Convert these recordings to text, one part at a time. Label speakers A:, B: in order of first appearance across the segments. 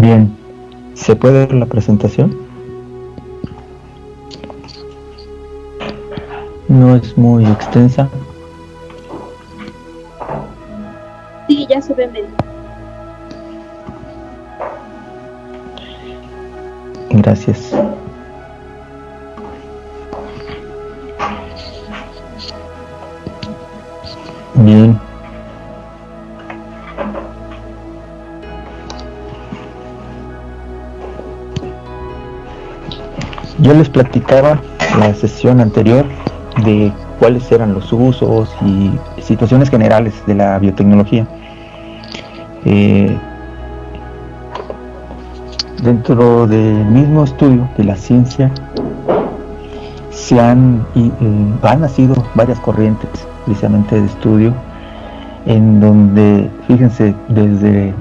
A: Bien, ¿se puede ver la presentación? No es muy extensa.
B: Sí, ya se ve medio.
A: Gracias. Bien. Yo les platicaba en la sesión anterior de cuáles eran los usos y situaciones generales de la biotecnología. Dentro del mismo estudio de la ciencia han nacido varias corrientes precisamente de estudio, en donde, fíjense, desde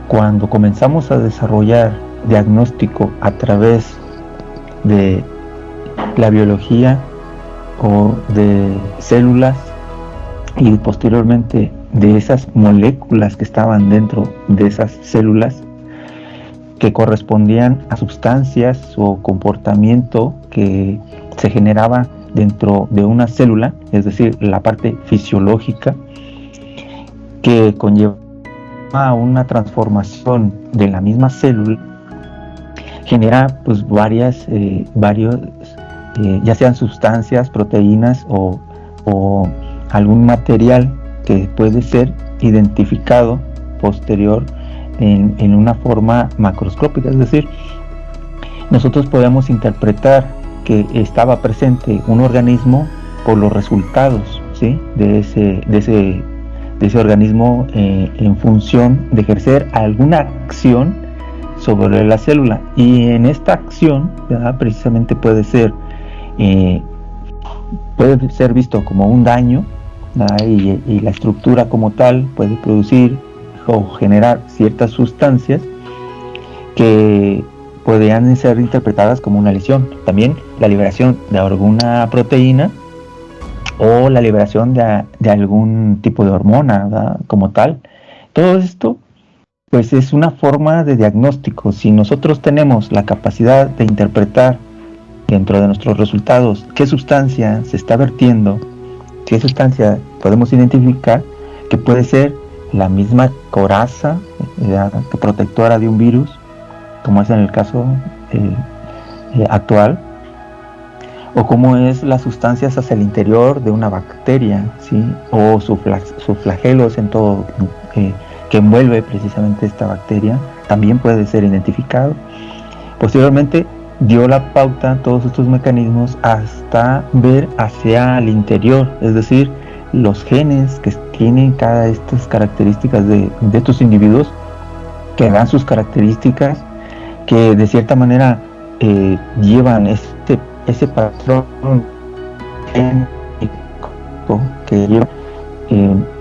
A: cuando comenzamos a desarrollar diagnóstico a través de la biología o de células y posteriormente de esas moléculas que estaban dentro de esas células, que correspondían a sustancias o comportamiento que se generaba dentro de una célula, es decir, la parte fisiológica, que conlleva a una transformación de la misma célula, genera pues varios, ya sean sustancias, proteínas o algún material que puede ser identificado posterior en una forma macroscópica, es decir, nosotros podemos interpretar que estaba presente un organismo por los resultados, ¿sí?, de ese organismo en función de ejercer alguna acción sobre la célula, y en esta acción, ¿verdad?, precisamente puede ser visto como un daño, y la estructura como tal puede producir o generar ciertas sustancias que podrían ser interpretadas como una lesión. También la liberación de alguna proteína o la liberación de algún tipo de hormona, ¿verdad?, como tal. Todo esto pues es una forma de diagnóstico. Si nosotros tenemos la capacidad de interpretar dentro de nuestros resultados qué sustancia se está vertiendo, qué sustancia podemos identificar que puede ser la misma coraza protectora de un virus, como es en el caso actual, o como es las sustancias hacia el interior de una bacteria, ¿sí?, o sus flagelos en todo que envuelve precisamente esta bacteria, también puede ser identificado. Posteriormente dio la pauta todos estos mecanismos hasta ver hacia el interior, es decir, los genes que tienen cada estas características de estos individuos, que dan sus características, que de cierta manera llevan ese patrón genético que lleva,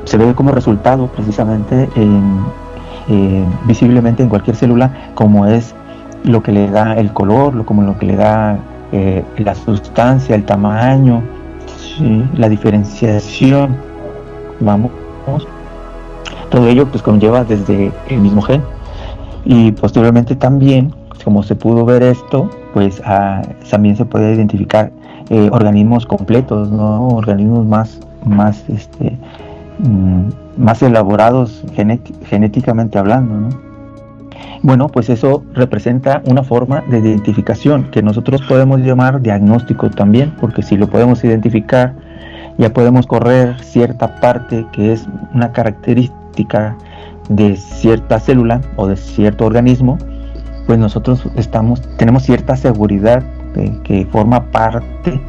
A: se ve como resultado precisamente visiblemente en cualquier célula, como es lo que le da el color, como lo que le da la sustancia, el tamaño, ¿sí?, la diferenciación, todo ello pues conlleva desde el mismo gen. Y posteriormente también, como se pudo ver esto, pues también se puede identificar organismos completos, ¿no?, organismos más elaborados genéticamente hablando, ¿no? Bueno, pues eso representa una forma de identificación que nosotros podemos llamar diagnóstico también, porque si lo podemos identificar, ya podemos correr cierta parte que es una característica de cierta célula o de cierto organismo, pues nosotros tenemos cierta seguridad de que forma parte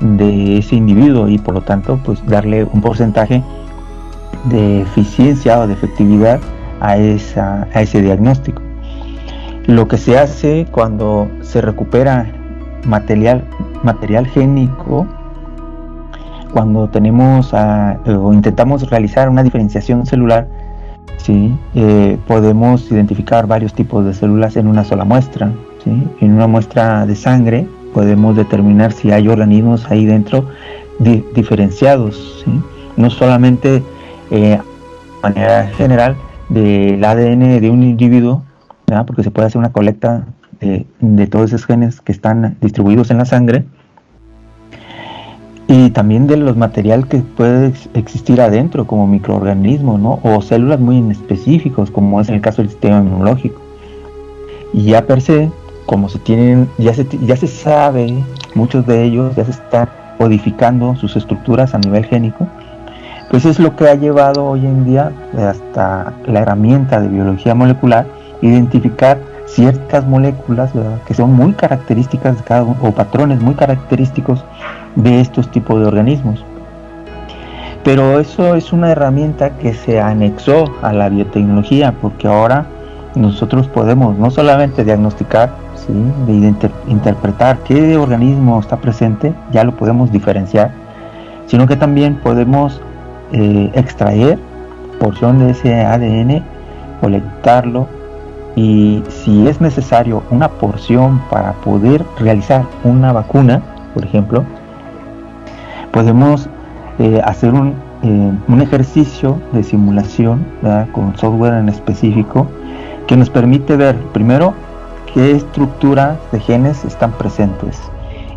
A: de ese individuo, y por lo tanto pues darle un porcentaje de eficiencia o de efectividad a ese diagnóstico. Lo que se hace cuando se recupera material génico, cuando tenemos o intentamos realizar una diferenciación celular, ¿sí?, podemos identificar varios tipos de células en una sola muestra, ¿sí? En una muestra de sangre podemos determinar si hay organismos ahí dentro diferenciados, ¿sí? No solamente de manera general del ADN de un individuo ¿verdad? Porque se puede hacer una colecta de todos esos genes que están distribuidos en la sangre, y también de los material que puede existir adentro como microorganismos, ¿no? O células muy específicos, como es en el caso del sistema inmunológico. Y ya per se, como se tienen, ya se sabe, muchos de ellos ya se están modificando sus estructuras a nivel génico, pues es lo que ha llevado hoy en día hasta la herramienta de biología molecular, identificar ciertas moléculas, ¿verdad?, que son muy características de cada uno, o patrones muy característicos de estos tipos de organismos. Pero eso es una herramienta que se anexó a la biotecnología, porque ahora nosotros podemos no solamente diagnosticar, ¿sí?, de interpretar qué organismo está presente, ya lo podemos diferenciar, sino que también podemos extraer porción de ese ADN, colectarlo, y si es necesario una porción para poder realizar una vacuna, por ejemplo, podemos hacer un ejercicio de simulación, ¿verdad?, con software en específico, que nos permite ver primero qué estructuras de genes están presentes,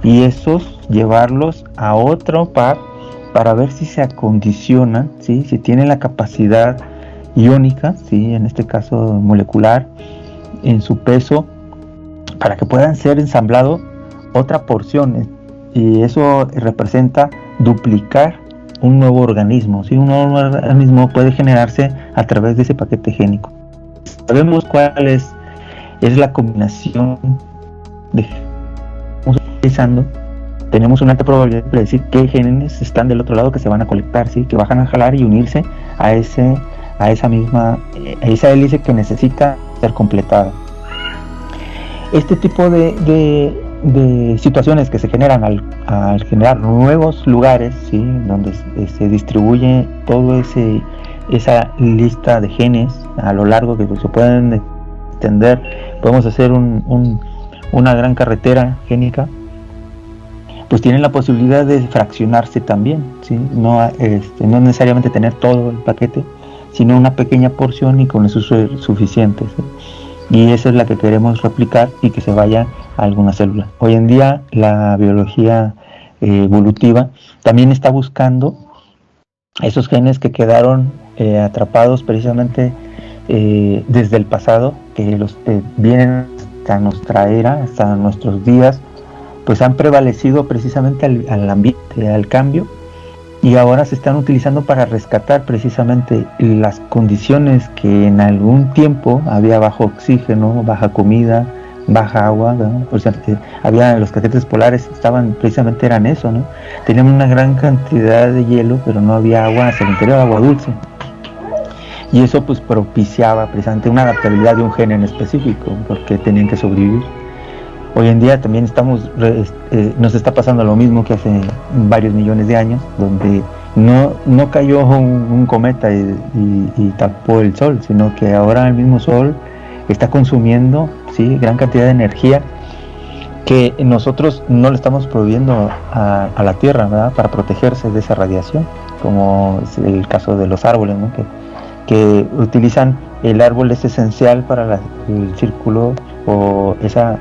A: y esos llevarlos a otro par para ver si se acondicionan, ¿sí?, si tienen la capacidad iónica, ¿sí?, en este caso molecular, en su peso, para que puedan ser ensamblados otra porción, y eso representa duplicar un nuevo organismo, ¿sí? Un nuevo organismo puede generarse a través de ese paquete génico. Sabemos cuál es la combinación de genes que estamos utilizando. Tenemos una alta probabilidad de predecir qué genes están del otro lado que se van a colectar, ¿sí?, que van a jalar y unirse a esa hélice que necesita ser completada. Este tipo de situaciones que se generan al generar nuevos lugares, ¿sí?, donde se distribuye todo esa lista de genes a lo largo que se pueden extender, podemos hacer una gran carretera génica, pues tienen la posibilidad de fraccionarse también, ¿sí? No necesariamente tener todo el paquete, sino una pequeña porción, y con eso es suficiente, ¿sí? Y esa es la que queremos replicar y que se vaya a alguna célula. Hoy en día la biología evolutiva también está buscando esos genes que quedaron atrapados precisamente desde el pasado, que los vienen hasta nuestra era, hasta nuestros días, pues han prevalecido precisamente al ambiente, al cambio, y ahora se están utilizando para rescatar precisamente las condiciones que en algún tiempo había: bajo oxígeno, baja comida, baja agua, ¿no? Por ejemplo, había los cadetes polares, eran eso, ¿no? Tenían una gran cantidad de hielo, pero no había agua hacia el interior, agua dulce, y eso pues propiciaba precisamente una adaptabilidad de un gen en específico, porque tenían que sobrevivir. Hoy en día también nos está pasando lo mismo que hace varios millones de años, donde no cayó un cometa y tapó el sol, sino que ahora el mismo sol está consumiendo, ¿sí?, gran cantidad de energía que nosotros no le estamos proveyendo a la Tierra, ¿verdad?, para protegerse de esa radiación, como es el caso de los árboles, ¿no?, que utilizan, el árbol es esencial para el círculo, o esa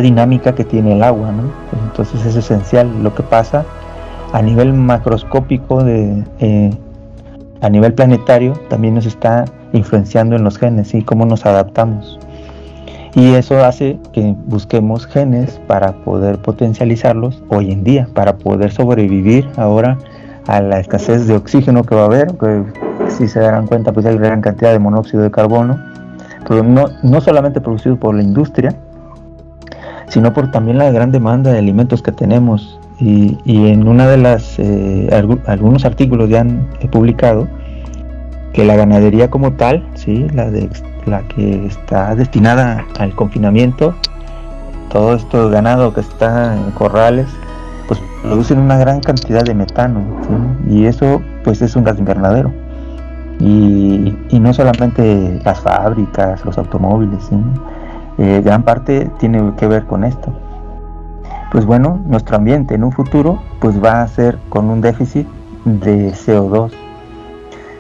A: dinámica que tiene el agua, ¿no? Entonces es esencial. Lo que pasa a nivel macroscópico, a nivel planetario, también nos está influenciando en los genes y cómo nos adaptamos, y eso hace que busquemos genes para poder potencializarlos hoy en día, para poder sobrevivir ahora a la escasez de oxígeno que va a haber, que si se darán cuenta, pues hay gran cantidad de monóxido de carbono, pero no solamente producido por la industria, sino por también la gran demanda de alimentos que tenemos. Y en una de algunos artículos ya han publicado que la ganadería como tal, ¿sí?, la que está destinada al confinamiento, todo esto ganado que está en corrales, pues producen una gran cantidad de metano, ¿sí?, y eso pues es un gas invernadero. Y no solamente las fábricas, los automóviles, ¿sí?, gran parte tiene que ver con esto. Pues bueno, nuestro ambiente en un futuro pues va a ser con un déficit de CO2,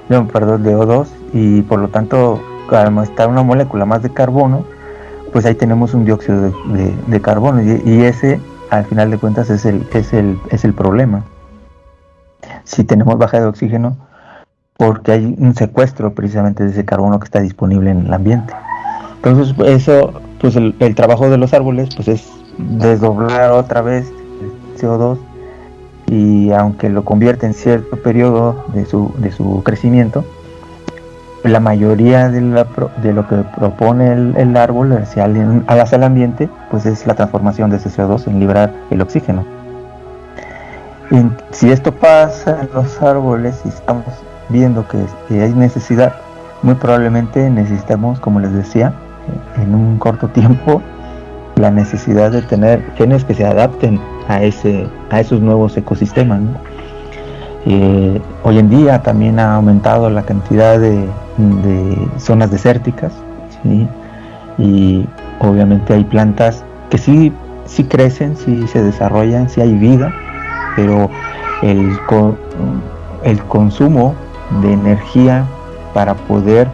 A: de O2, y por lo tanto al estar una molécula más de carbono, pues ahí tenemos un dióxido de carbono, y ese al final de cuentas es el problema. Si tenemos baja de oxígeno, porque hay un secuestro precisamente de ese carbono que está disponible en el ambiente. Entonces eso, pues el trabajo de los árboles pues es desdoblar otra vez el CO2, y aunque lo convierte en cierto periodo de su crecimiento, la mayoría de lo que propone el árbol hacia el ambiente, pues es la transformación de ese CO2 en liberar el oxígeno. Y si esto pasa en los árboles y estamos viendo que hay necesidad, muy probablemente necesitamos, como les decía, en un corto tiempo, la necesidad de tener genes que se adapten a esos nuevos ecosistemas, ¿no? Hoy en día también ha aumentado la cantidad de zonas desérticas, ¿sí? Y obviamente hay plantas que sí crecen, sí se desarrollan, sí hay vida, pero el consumo de energía para poder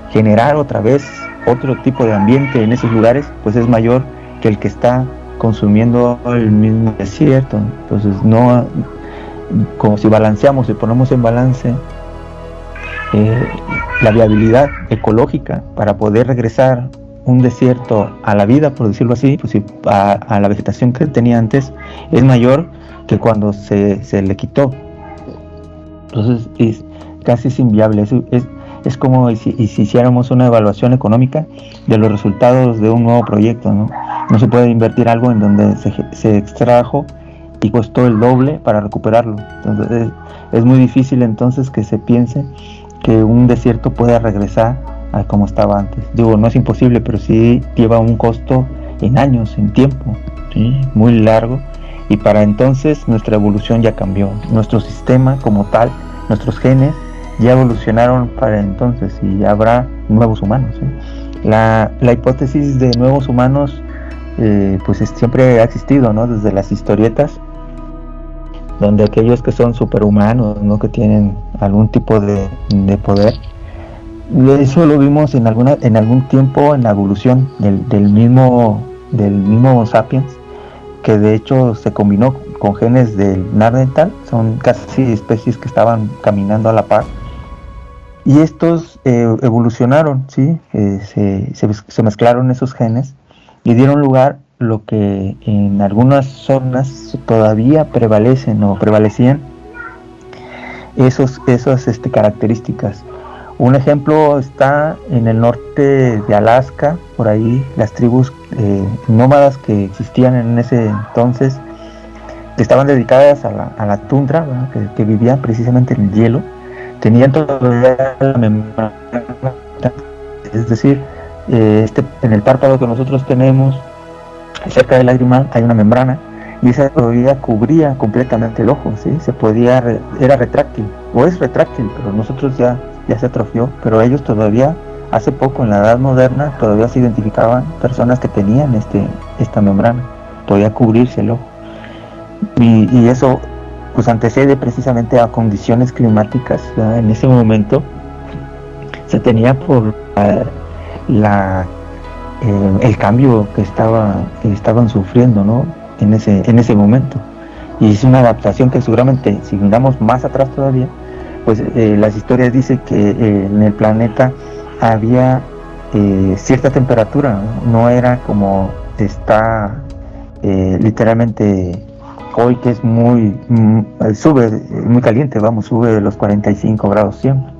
A: generar otra vez otro tipo de ambiente en esos lugares, pues es mayor que el que está consumiendo el mismo desierto. Entonces no, como si ponemos en balance la viabilidad ecológica para poder regresar un desierto a la vida, por decirlo así, pues a la vegetación que tenía antes, es mayor que cuando se le quitó. Entonces es casi inviable. Es como si hiciéramos una evaluación económica de los resultados de un nuevo proyecto, ¿no? No se puede invertir algo en donde se extrajo y costó el doble para recuperarlo. Entonces es muy difícil entonces que se piense que un desierto pueda regresar a como estaba antes. Digo, no es imposible, pero sí lleva un costo en años, en tiempo, ¿sí? Muy largo, y para entonces nuestra evolución ya cambió. Nuestro sistema como tal, nuestros genes ya evolucionaron para entonces, y habrá nuevos humanos, ¿sí? La hipótesis de nuevos humanos pues siempre ha existido, ¿no? Desde las historietas, donde aquellos que son superhumanos, ¿no? Que tienen algún tipo de poder. Eso lo vimos en algún tiempo en la evolución del mismo Sapiens, que de hecho se combinó con genes del Neandertal. Son casi especies que estaban caminando a la par, y estos evolucionaron, ¿sí? Se mezclaron esos genes y dieron lugar lo que en algunas zonas todavía prevalecían esas características. Un ejemplo está en el norte de Alaska, por ahí las tribus nómadas que existían en ese entonces, que estaban dedicadas a la tundra, ¿verdad? Que vivían precisamente en el hielo, tenían todavía la membrana, es decir, en el párpado que nosotros tenemos, cerca del lagrimal, hay una membrana, y esa todavía cubría completamente el ojo, ¿sí? Era retráctil, o es retráctil, pero nosotros ya se atrofió, pero ellos todavía, hace poco, en la edad moderna, todavía se identificaban personas que tenían esta membrana, podía cubrirse el ojo, y eso pues antecede precisamente a condiciones climáticas, ¿verdad? En ese momento se tenía por el cambio que estaban sufriendo, ¿no? en ese momento, y es una adaptación que seguramente, si miramos más atrás todavía, pues las historias dicen que en el planeta había cierta temperatura, no era como está literalmente hoy, que es sube muy caliente, sube de los 45 grados siempre,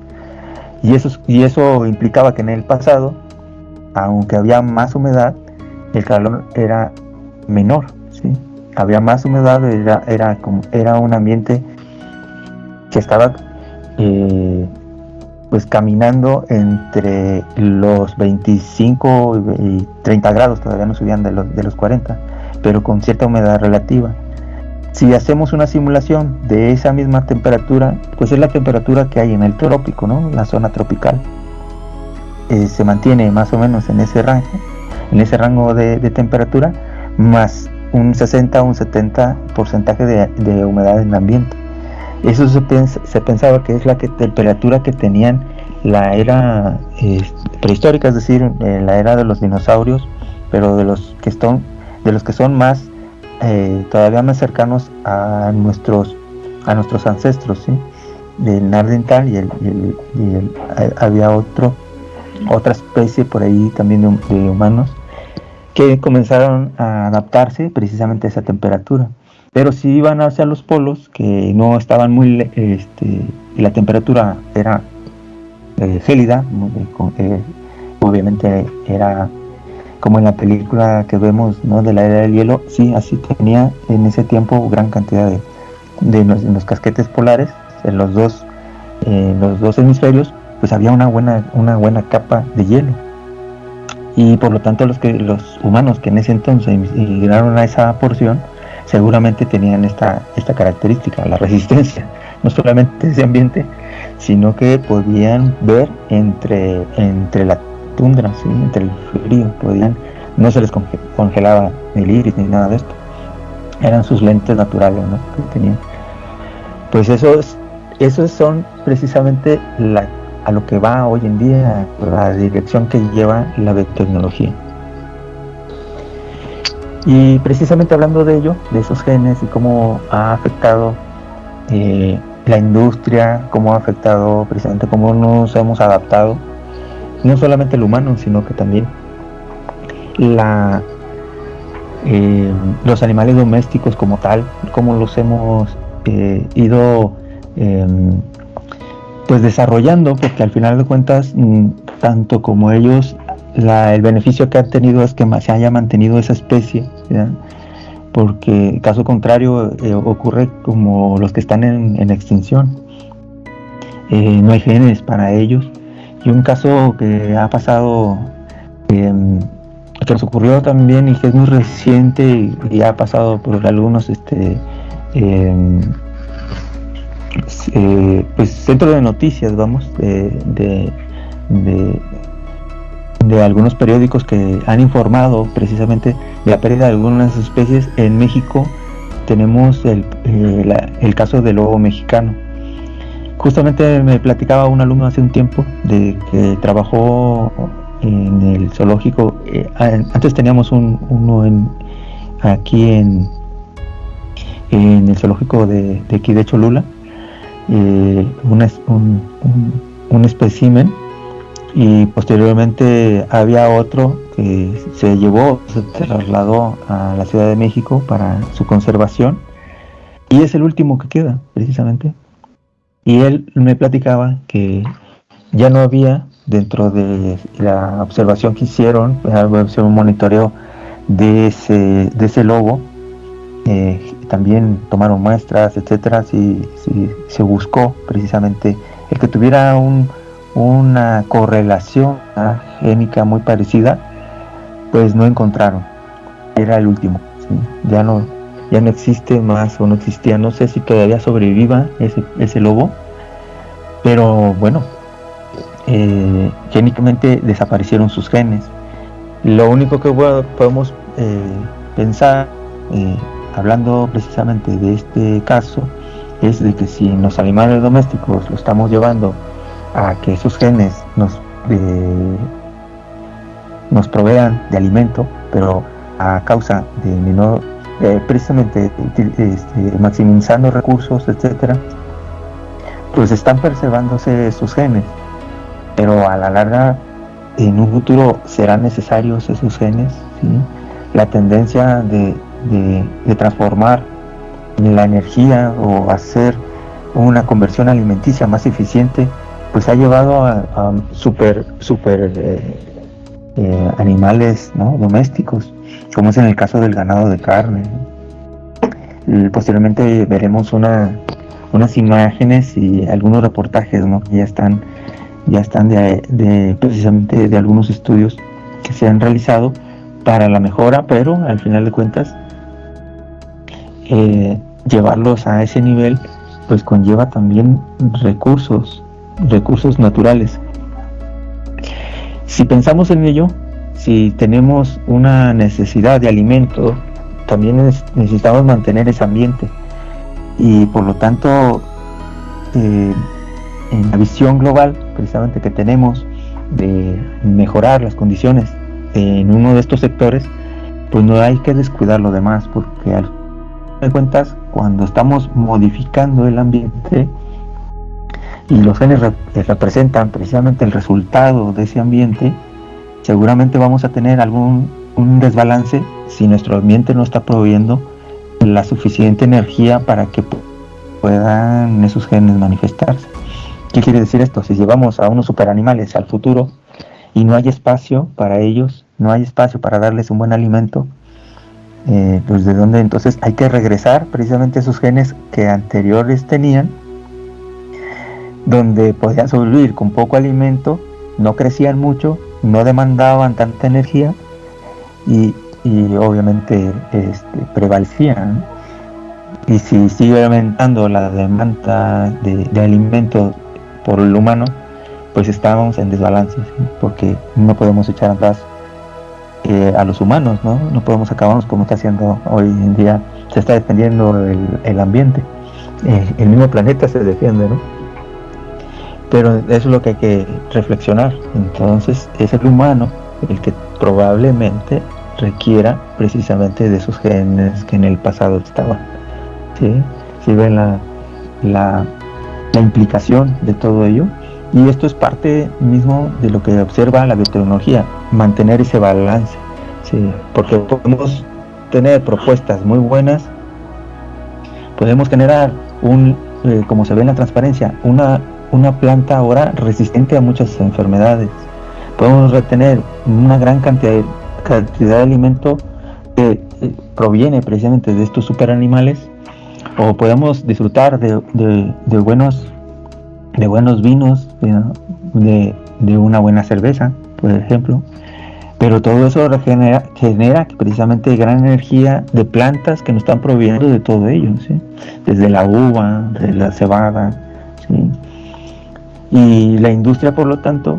A: y eso implicaba que en el pasado, aunque había más humedad, el calor era menor, ¿sí? Había más humedad, era un ambiente que estaba pues caminando entre los 25 y 30 grados, todavía no subían de los 40, pero con cierta humedad relativa. Si hacemos una simulación de esa misma temperatura, pues es la temperatura que hay en el trópico, ¿no? La zona tropical. Se mantiene más o menos en ese rango de temperatura, más un 60 o un 70% de humedad en el ambiente. Eso se pensaba que es la temperatura que tenían la era prehistórica, es decir, la era de los dinosaurios, pero de los que son más todavía más cercanos a nuestros ancestros, ¿sí? Del Neandertal había otra especie por ahí también de humanos que comenzaron a adaptarse precisamente a esa temperatura, pero si iban hacia los polos, que no estaban muy y la temperatura era gélida, obviamente era como en la película que vemos, ¿no?, de la era del hielo. Sí, así tenía en ese tiempo gran cantidad de los casquetes polares en los dos hemisferios, pues había una buena capa de hielo, y por lo tanto los humanos que en ese entonces migraron a esa porción seguramente tenían esta característica, la resistencia, no solamente ese ambiente, sino que podían ver entre la tundra, ¿sí?, entre el frío, no se les congelaba el iris ni nada de esto, eran sus lentes naturales, ¿no?, que tenían. Pues esos son precisamente a lo que va hoy en día, la dirección que lleva la biotecnología. Y precisamente hablando de ello, de esos genes y cómo ha afectado la industria, cómo ha afectado precisamente cómo nos hemos adaptado, no solamente el humano, sino que también los animales domésticos como tal, cómo los hemos ido pues desarrollando, porque al final de cuentas, tanto como ellos, el beneficio que han tenido es que se haya mantenido esa especie, ¿verdad? Porque caso contrario ocurre como los que están en extinción, no hay genes para ellos. Y un caso que ha pasado, que nos ocurrió también y que es muy reciente y ha pasado por algunos pues centros de noticias, vamos, de algunos periódicos que han informado precisamente de la pérdida de algunas especies. En México tenemos el caso del lobo mexicano. Justamente me platicaba un alumno hace un tiempo de que trabajó en el zoológico. Antes teníamos uno aquí en el zoológico de aquí de Cholula, un espécimen, y posteriormente había otro que se trasladó a la Ciudad de México para su conservación, y es el último que queda precisamente. Y él me platicaba que ya no había, dentro de la observación que hicieron, un monitoreo de ese lobo, también tomaron muestras, etcétera. Si se buscó precisamente el que tuviera una correlación génica muy parecida, pues no encontraron, era el último, ¿sí? Ya no existe más, o no existía, no sé si todavía sobreviva ese lobo, pero bueno, génicamente desaparecieron sus genes. Lo único que podemos pensar, hablando precisamente de este caso, es de que si los animales domésticos lo estamos llevando a que esos genes nos provean de alimento, pero a causa de menor, precisamente maximizando recursos, etcétera, pues están preservándose sus genes, pero a la larga, en un futuro, serán necesarios esos genes, ¿sí? La tendencia de transformar la energía o hacer una conversión alimenticia más eficiente, pues ha llevado a super animales, ¿no?, domésticos, como es en el caso del ganado de carne. Posteriormente veremos unas imágenes y algunos reportajes, ¿no?, que ya están precisamente de algunos estudios que se han realizado para la mejora, pero al final de cuentas llevarlos a ese nivel pues conlleva también recursos naturales. Si pensamos en ello, si tenemos una necesidad de alimento, también necesitamos mantener ese ambiente, y por lo tanto en la visión global precisamente que tenemos de mejorar las condiciones en uno de estos sectores, pues no hay que descuidar lo demás, porque al final de cuentas, cuando estamos modificando el ambiente y los genes representan precisamente el resultado de ese ambiente, seguramente vamos a tener un desbalance si nuestro ambiente no está proveyendo la suficiente energía para que puedan esos genes manifestarse. ¿Qué quiere decir esto? Si llevamos a unos superanimales al futuro y no hay espacio para ellos, no hay espacio para darles un buen alimento, pues de dónde entonces hay que regresar precisamente esos genes que anteriores tenían, donde podían sobrevivir con poco alimento, no crecían mucho, no demandaban tanta energía y obviamente prevalecían. Y si sigue aumentando la demanda de alimento por el humano, pues estamos en desbalance, ¿sí? Porque no podemos echar atrás a los humanos, no podemos acabarnos como está haciendo hoy en día. Se está defendiendo el ambiente, el mismo planeta se defiende, ¿no? Pero eso es lo que hay que reflexionar. Entonces es el humano el que probablemente requiera precisamente de esos genes que en el pasado estaban, ¿sí? Si ven la implicación de todo ello, y esto es parte mismo de lo que observa la biotecnología, mantener ese balance, ¿sí? Porque podemos tener propuestas muy buenas, podemos generar como se ve en la transparencia, una planta ahora resistente a muchas enfermedades, podemos retener una gran cantidad de alimento que proviene precisamente de estos superanimales, o podemos disfrutar de buenos vinos, de una buena cerveza, por ejemplo. Pero todo eso genera precisamente gran energía de plantas que nos están proveyendo de todo ello, ¿sí? Desde la uva, de la cebada, ¿sí? Y la industria, por lo tanto,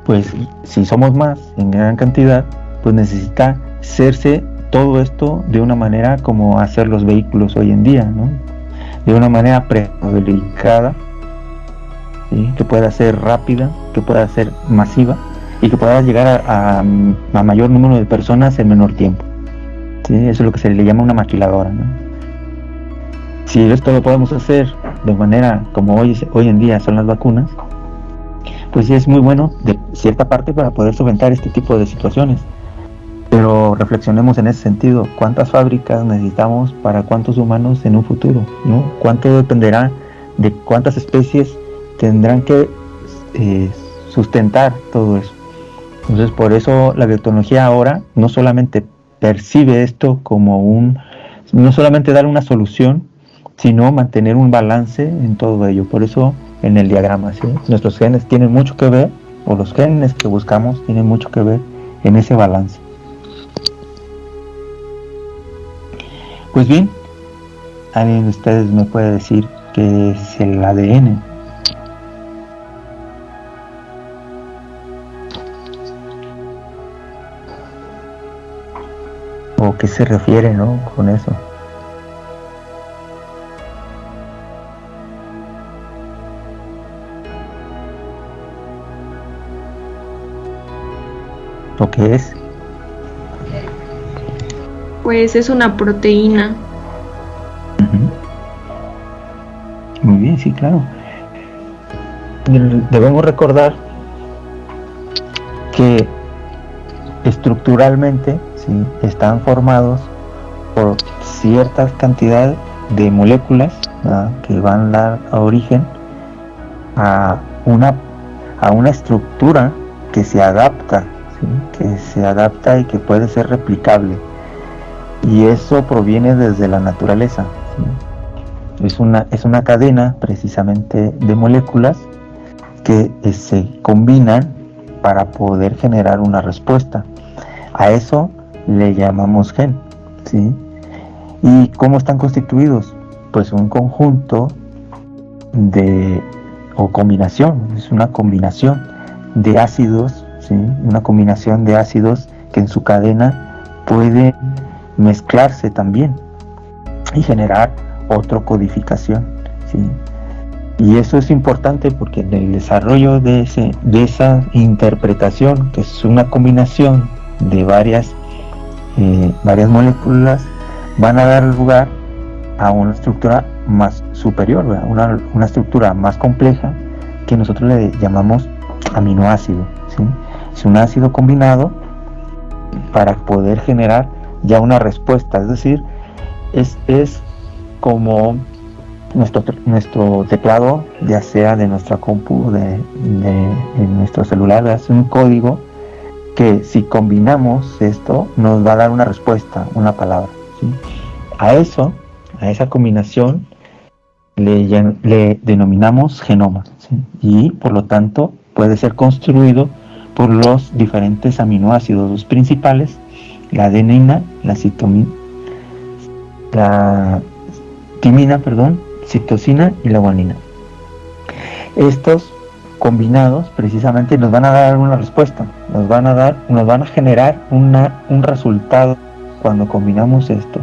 A: pues si somos más en gran cantidad, pues necesita hacerse todo esto de una manera como hacer los vehículos hoy en día, ¿no? De una manera prefabricada, ¿sí? Que pueda ser rápida, que pueda ser masiva y que pueda llegar a mayor número de personas en menor tiempo, ¿sí? Eso es lo que se le llama una maquiladora, ¿no? Si esto lo podemos hacer de manera como hoy en día son las vacunas, pues sí es muy bueno de cierta parte para poder solventar este tipo de situaciones. Pero reflexionemos en ese sentido, ¿cuántas fábricas necesitamos para cuántos humanos en un futuro, ¿no? ¿Cuánto dependerá de cuántas especies tendrán que sustentar todo eso? Entonces, por eso la biotecnología ahora no solamente percibe esto como no solamente dar una solución, sino mantener un balance en todo ello. Por eso en el diagrama, ¿sí? Nuestros genes tienen mucho que ver, o los genes que buscamos tienen mucho que ver en ese balance. Pues bien, ¿alguien de ustedes me puede decir qué es el ADN? ¿O qué se refiere, ¿no? con eso? ¿O qué es?
C: Pues es una proteína.
A: Muy bien, sí, claro. Debemos recordar que estructuralmente, ¿sí?, están formados por cierta cantidad de moléculas, ¿verdad?, que van a dar origen a una estructura que se adapta, ¿sí?, que se adapta y que puede ser replicable. Y eso proviene desde la naturaleza, ¿sí? Es una cadena precisamente de moléculas que se combinan para poder generar una respuesta. A eso le llamamos gen, ¿sí? ¿Y cómo están constituidos? Pues un conjunto combinación, es una combinación de ácidos, ¿sí? Una combinación de ácidos que en su cadena pueden mezclarse también y generar otra codificación, ¿sí? Y eso es importante porque en el desarrollo de esa interpretación, que es una combinación de varias moléculas, van a dar lugar a una estructura más superior, una estructura más compleja que nosotros le llamamos aminoácido, ¿sí? Es un ácido combinado para poder generar ya una respuesta, es decir, es como nuestro teclado, ya sea de nuestra compu, de nuestro celular, es un código que si combinamos esto nos va a dar una respuesta, una palabra, ¿sí? A esa combinación le denominamos genoma, ¿sí? Y por lo tanto puede ser construido por los diferentes aminoácidos principales, la adenina, la timina, citosina y la guanina. Estos combinados precisamente nos van a dar una respuesta, nos van a generar un resultado cuando combinamos esto.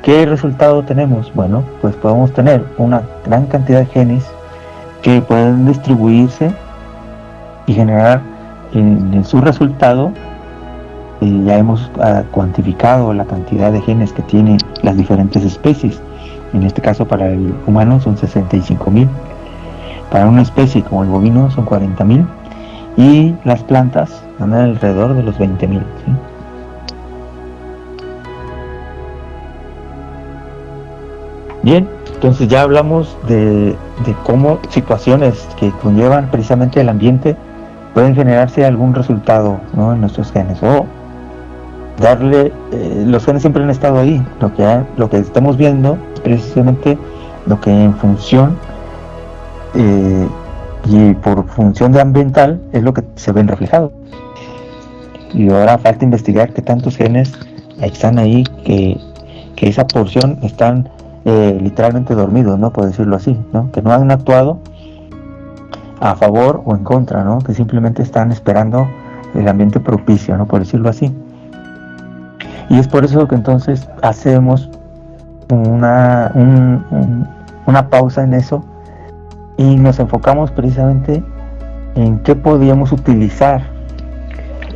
A: ¿Qué resultado tenemos? Bueno, pues podemos tener una gran cantidad de genes que pueden distribuirse y generar en su resultado, ya hemos cuantificado la cantidad de genes que tienen las diferentes especies. En este caso para el humano son 65.000, para una especie como el bovino son 40.000 y las plantas andan alrededor de los 20.000, ¿sí? Bien, entonces ya hablamos de cómo situaciones que conllevan precisamente el ambiente pueden generarse algún resultado, ¿no?, en nuestros genes, o darle, los genes siempre han estado ahí, lo que estamos viendo es precisamente lo que en función y por función de ambiental es lo que se ven reflejados. Y ahora falta investigar qué tantos genes están ahí, que esa porción están literalmente dormidos, ¿no?, por decirlo así, ¿no?, que no han actuado a favor o en contra, ¿no?, que simplemente están esperando el ambiente propicio, ¿no?, por decirlo así. Y es por eso que entonces hacemos una pausa en eso y nos enfocamos precisamente en qué podíamos utilizar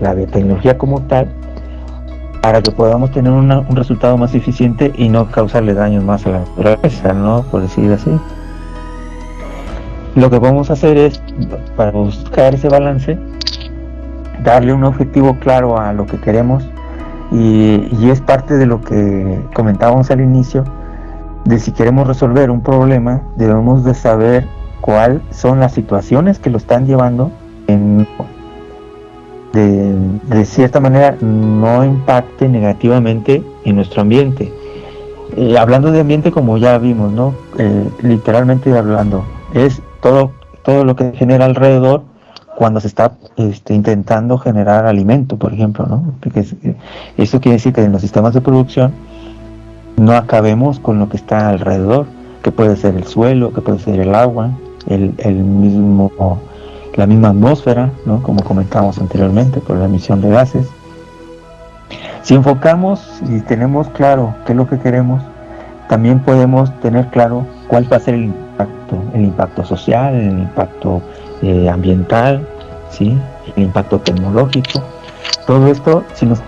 A: la biotecnología como tal para que podamos tener un resultado más eficiente y no causarle daños más a la naturaleza, ¿no?, por decir así. Lo que podemos hacer es, para buscar ese balance, darle un objetivo claro a lo que queremos, y es parte de lo que comentábamos al inicio, de si queremos resolver un problema, debemos de saber cuáles son las situaciones que lo están llevando de cierta manera no impacte negativamente en nuestro ambiente. Hablando de ambiente, como ya vimos, ¿no?, literalmente hablando, es todo lo que genera alrededor cuando se está intentando generar alimento, por ejemplo, ¿no? Porque eso quiere decir que en los sistemas de producción no acabemos con lo que está alrededor, que puede ser el suelo, que puede ser el agua, la misma atmósfera, ¿no?, como comentábamos anteriormente, por la emisión de gases. Si enfocamos y tenemos claro qué es lo que queremos, también podemos tener claro cuál va a ser el impacto social, el impacto ambiental, ¿sí?, el impacto tecnológico. Todo esto,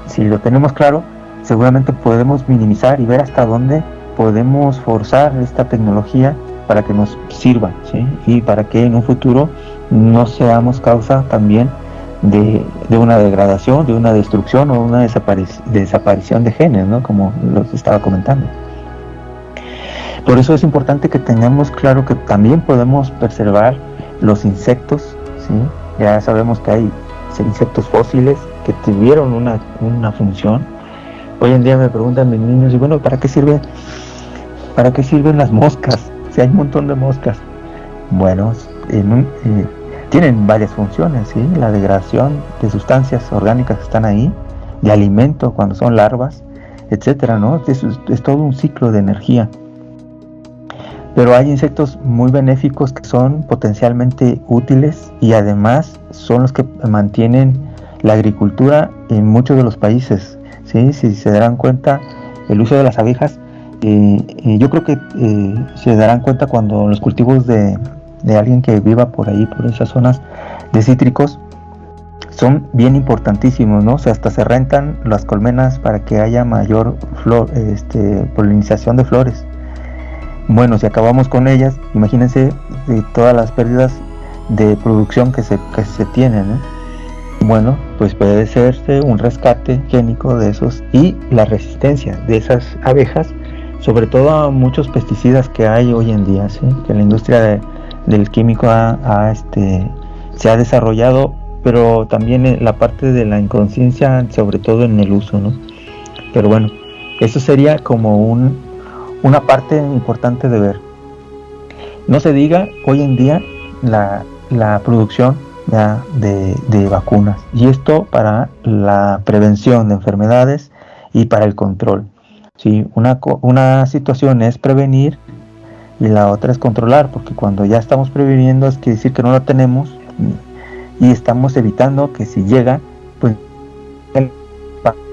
A: si lo tenemos claro, seguramente podemos minimizar y ver hasta dónde podemos forzar esta tecnología para que nos sirva, ¿sí?, y para que en un futuro no seamos causa también de una degradación, de una destrucción o una desaparición de genes, ¿no?, como los estaba comentando. Por eso es importante que tengamos claro que también podemos preservar los insectos, ¿sí? Ya sabemos que hay insectos fósiles que tuvieron una función. Hoy en día me preguntan mis niños, y bueno, ¿para qué sirven las moscas? Si hay un montón de moscas. Bueno, tienen varias funciones, ¿sí? La degradación de sustancias orgánicas que están ahí, de alimento cuando son larvas, etcétera, ¿no? Es todo un ciclo de energía. Pero hay insectos muy benéficos que son potencialmente útiles y además son los que mantienen la agricultura en muchos de los países, ¿sí? Si se darán cuenta, el uso de las abejas, yo creo que se darán cuenta cuando los cultivos de de alguien que viva por ahí, por esas zonas de cítricos, son bien importantísimos, ¿no? O sea, hasta se rentan las colmenas para que haya mayor polinización de flores. Bueno, si acabamos con ellas, imagínense todas las pérdidas de producción que se tienen, ¿no? Bueno, pues puede serse un rescate génico de esos y la resistencia de esas abejas, sobre todo a muchos pesticidas que hay hoy en día, ¿sí? Que la industria del químico se ha desarrollado, pero también en la parte de la inconsciencia, sobre todo en el uso, ¿no? Pero bueno, eso sería como una parte importante de ver. No se diga hoy en día la producción ya de vacunas, y esto para la prevención de enfermedades y para el control, ¿sí? Una situación es prevenir y la otra es controlar, porque cuando ya estamos previniendo es que decir que no la tenemos y estamos evitando que si llega, pues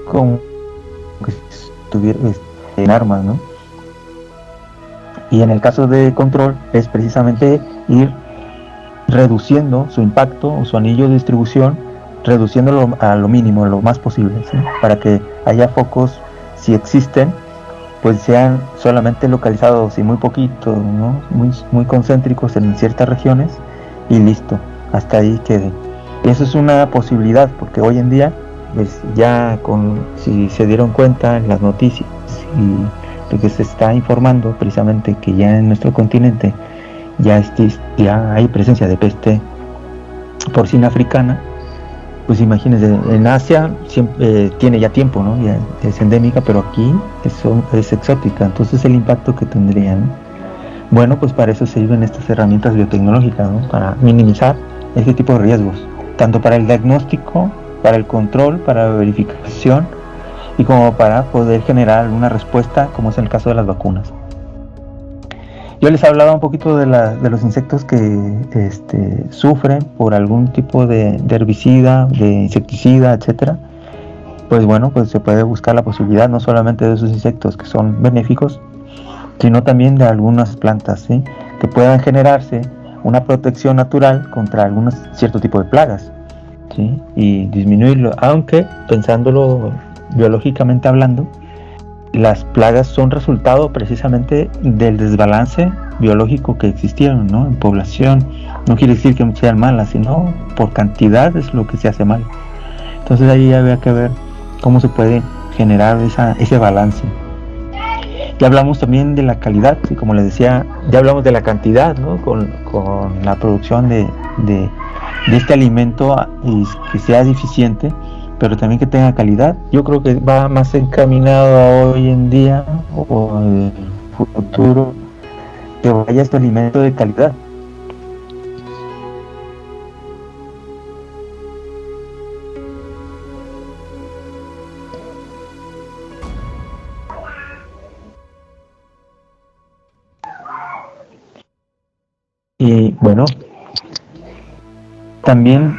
A: como que estuviera en armas, ¿no? Y en el caso de control es precisamente ir reduciendo su impacto o su anillo de distribución, reduciéndolo a lo mínimo, lo más posible, ¿sí? Para que haya focos, si existen, pues sean solamente localizados y muy poquitos, ¿no? Muy concéntricos en ciertas regiones y listo, hasta ahí quede. Y eso es una posibilidad, porque hoy en día, pues ya si se dieron cuenta en las noticias y lo que se está informando precisamente que ya en nuestro continente ya hay presencia de peste porcina africana, pues imagínense, en Asia siempre tiene ya tiempo, ¿no? Ya es endémica, pero aquí es exótica, entonces el impacto que tendrían, bueno, pues para eso sirven estas herramientas biotecnológicas, ¿no? Para minimizar este tipo de riesgos, tanto para el diagnóstico, para el control, para la verificación y como para poder generar alguna respuesta, como es en el caso de las vacunas. Yo les hablaba un poquito de los insectos que sufren por algún tipo de herbicida, de insecticida, etcétera. Pues bueno, pues se puede buscar la posibilidad no solamente de esos insectos que son benéficos, sino también de algunas plantas, ¿sí? Que puedan generarse una protección natural contra algún cierto tipo de plagas, ¿sí? Y disminuirlo, aunque pensándolo biológicamente hablando, las plagas son resultado precisamente del desbalance biológico que existieron, ¿no? En población. No quiere decir que sean malas, sino por cantidad es lo que se hace mal. Entonces ahí había que ver cómo se puede generar ese balance. Ya hablamos también de la calidad, ¿sí? Como les decía, ya hablamos de la cantidad, ¿no? Con la producción de este alimento y que sea eficiente, pero también que tenga calidad. Yo creo que va más encaminado a hoy en día o en el futuro que vaya este alimento de calidad. Y bueno, también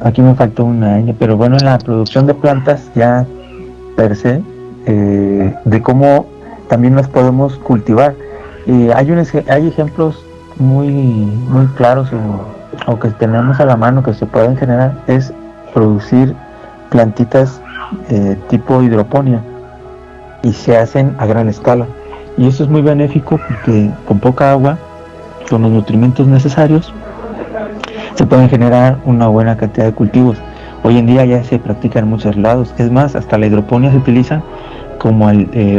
A: aquí me faltó una año, pero bueno, en la producción de plantas ya per se, de cómo también las podemos cultivar. Hay ejemplos muy claros o que tenemos a la mano que se pueden generar, es producir plantitas tipo hidroponía y se hacen a gran escala. Y eso es muy benéfico porque con poca agua, con los nutrimentos necesarios, se pueden generar una buena cantidad de cultivos. Hoy en día ya se practica en muchos lados. Es más, hasta la hidroponía se utiliza como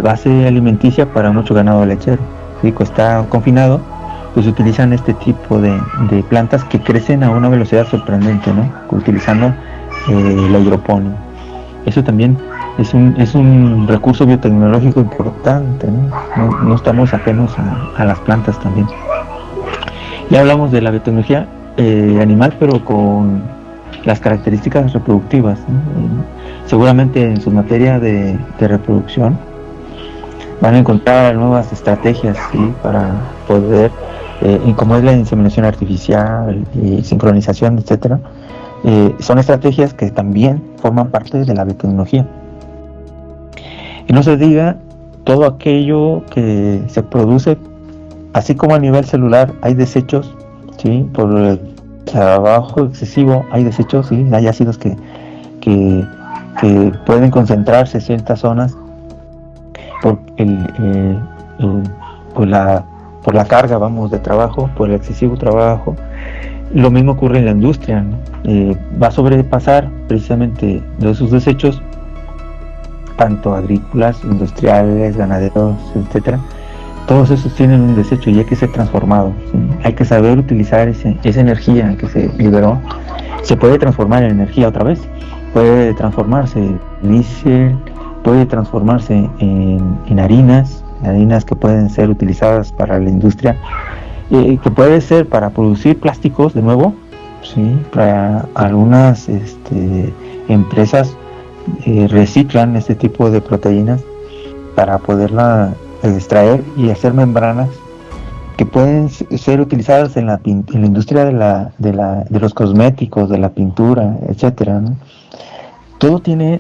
A: base alimenticia para mucho ganado lechero. ¿Sí? Cuando está confinado, pues utilizan este tipo de plantas que crecen a una velocidad sorprendente, ¿no? Utilizando la hidroponía. Eso también es un recurso biotecnológico importante, ¿no? No estamos ajenos a las plantas también. Ya hablamos de la biotecnología animal, pero con las características reproductivas, ¿no? Seguramente en su materia de reproducción van a encontrar nuevas estrategias, ¿sí? Para poder, y como es la inseminación artificial y sincronización, etcétera, son estrategias que también forman parte de la biotecnología. Y no se diga todo aquello que se produce así como a nivel celular hay desechos, ¿sí? Por el trabajo excesivo hay desechos, ¿sí? Hay ácidos que pueden concentrarse en ciertas zonas por por la carga, vamos, de trabajo, por el excesivo trabajo. Lo mismo ocurre en la industria, ¿no? Va a sobrepasar precisamente de esos desechos, tanto agrícolas, industriales, ganaderos, etcétera. Todos esos tienen un desecho y hay que ser transformado, ¿sí? Hay que saber utilizar esa energía que se liberó. Se puede transformar en energía otra vez, puede transformarse en diésel, puede transformarse en harinas que pueden ser utilizadas para la industria, que puede ser para producir plásticos de nuevo, ¿sí? Para algunas empresas reciclan este tipo de proteínas para poderla extraer y hacer membranas que pueden ser utilizadas en la industria de los cosméticos, de la pintura, etcétera, ¿no? Todo tiene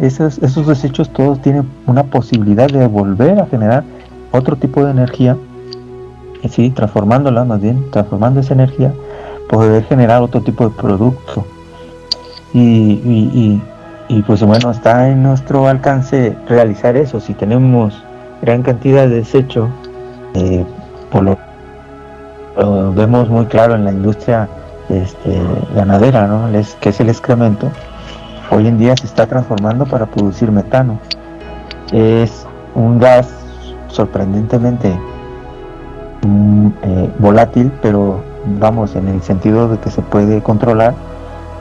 A: esos desechos, todos tienen una posibilidad de volver a generar otro tipo de energía, sí, transformando esa energía, poder generar otro tipo de producto. Y pues bueno, está en nuestro alcance realizar eso. Si tenemos gran cantidad de desecho, por lo vemos muy claro en la industria ganadera, ¿no? Que es el excremento. Hoy en día se está transformando para producir metano. Es un gas sorprendentemente volátil, pero vamos, en el sentido de que se puede controlar,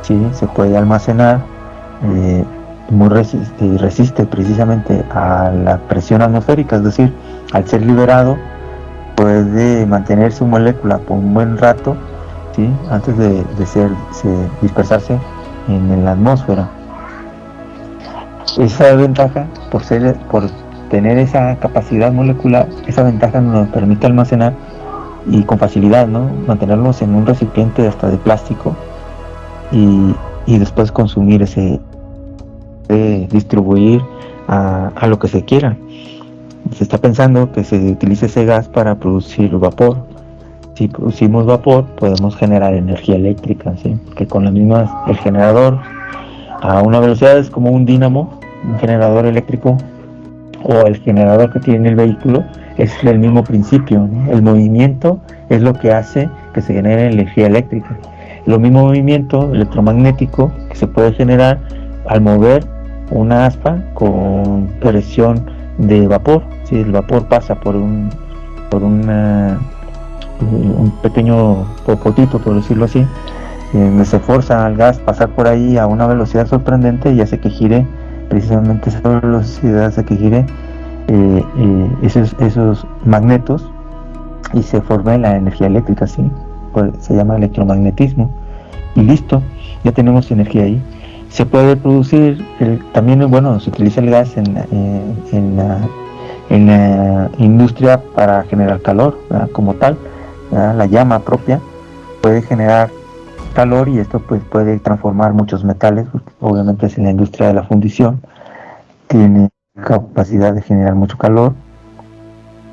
A: ¿sí? Se puede almacenar, resiste precisamente a la presión atmosférica, es decir, al ser liberado puede mantener su molécula por un buen rato, ¿sí? Antes de dispersarse en la atmósfera. Esa ventaja, por tener esa capacidad molecular, esa ventaja nos permite almacenar y con facilidad, ¿no? Mantenerlos en un recipiente hasta de plástico y después consumir distribuir a lo que se quiera. Se está pensando que se utilice ese gas para producir vapor. Si producimos vapor, podemos generar energía eléctrica, ¿sí? Que con las mismas, el generador a una velocidad es como un dínamo, un generador eléctrico, o el generador que tiene el vehículo, es el mismo principio, ¿no? El movimiento es lo que hace que se genere energía eléctrica. Lo mismo movimiento electromagnético que se puede generar al mover una aspa con presión de vapor. Si el vapor pasa por un pequeño popotito, por decirlo así, donde se forza al gas pasar por ahí a una velocidad sorprendente y hace que gire, precisamente esa velocidad hace que gire esos magnetos y se forme la energía eléctrica, ¿sí? Se llama electromagnetismo y listo, ya tenemos energía ahí. Se puede producir, también, bueno, se utiliza el gas en la industria para generar calor, ¿verdad? Como tal, ¿verdad? La llama propia puede generar calor y esto pues puede transformar muchos metales. Obviamente es en la industria de la fundición, tiene capacidad de generar mucho calor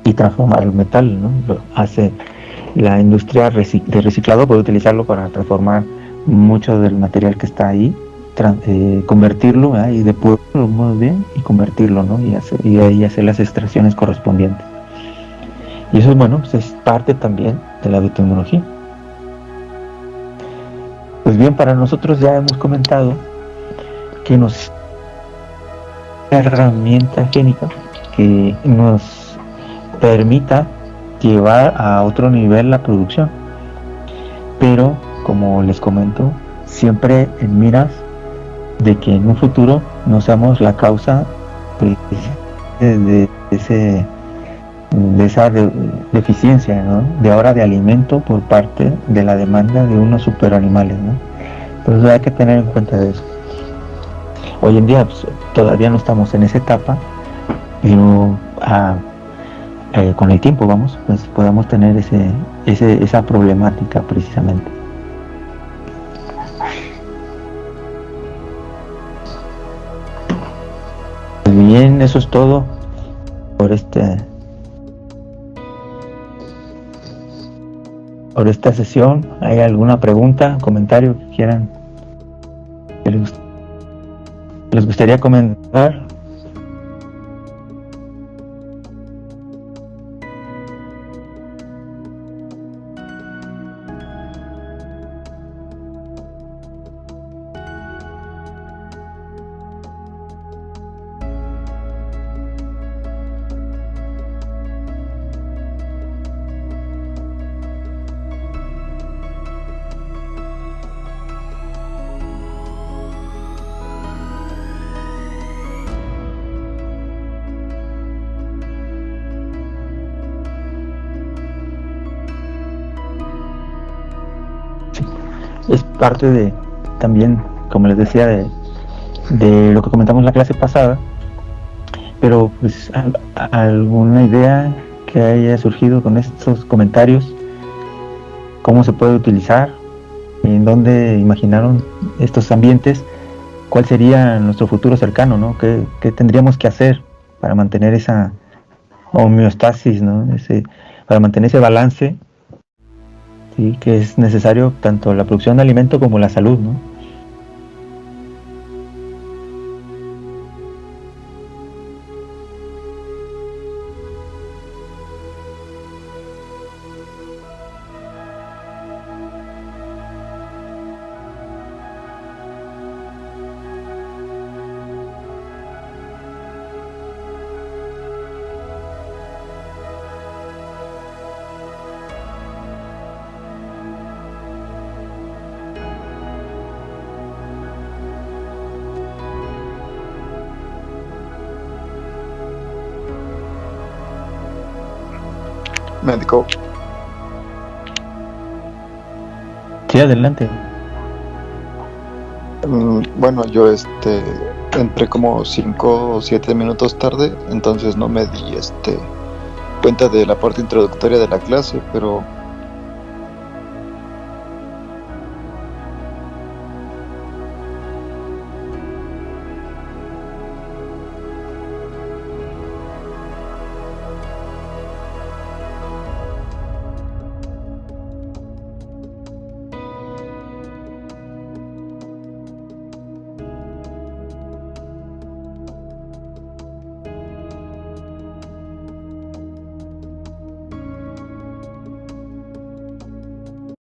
A: y transformar el metal, ¿no? Lo hace la industria de reciclado, puede utilizarlo para transformar mucho del material que está ahí, convertirlo, ¿verdad? Y depurarlo muy bien y convertirlo, ¿no? Y de ahí hacer las extracciones correspondientes. Y eso, bueno, pues es parte también de la biotecnología. Pues bien, para nosotros ya hemos comentado que nos herramienta génica que nos permita llevar a otro nivel la producción, pero como les comento, siempre en miras de que en un futuro no seamos la causa de esa deficiencia, ¿no? De ahora de alimento por parte de la demanda de unos superanimales, ¿no? Entonces hay que tener en cuenta de eso. Hoy en día pues, todavía no estamos en esa etapa, pero con el tiempo pues podamos tener esa problemática precisamente. Bien, eso es todo por por esta sesión. ¿Hay alguna pregunta, comentario que quieran, que les gustaría comentar? Es parte de, también, como les decía, de lo que comentamos en la clase pasada, pero pues alguna idea que haya surgido con estos comentarios, cómo se puede utilizar, en dónde imaginaron estos ambientes, cuál sería nuestro futuro cercano, ¿no? ¿Qué tendríamos que hacer para mantener esa homeostasis, ¿no? Para mantener ese balance, ¿sí? Que es necesario tanto la producción de alimento como la salud, ¿no?
D: Médico.
A: Sí, adelante.
D: Bueno, yo entré como 5 o 7 minutos tarde, entonces no me di cuenta de la parte introductoria de la clase, pero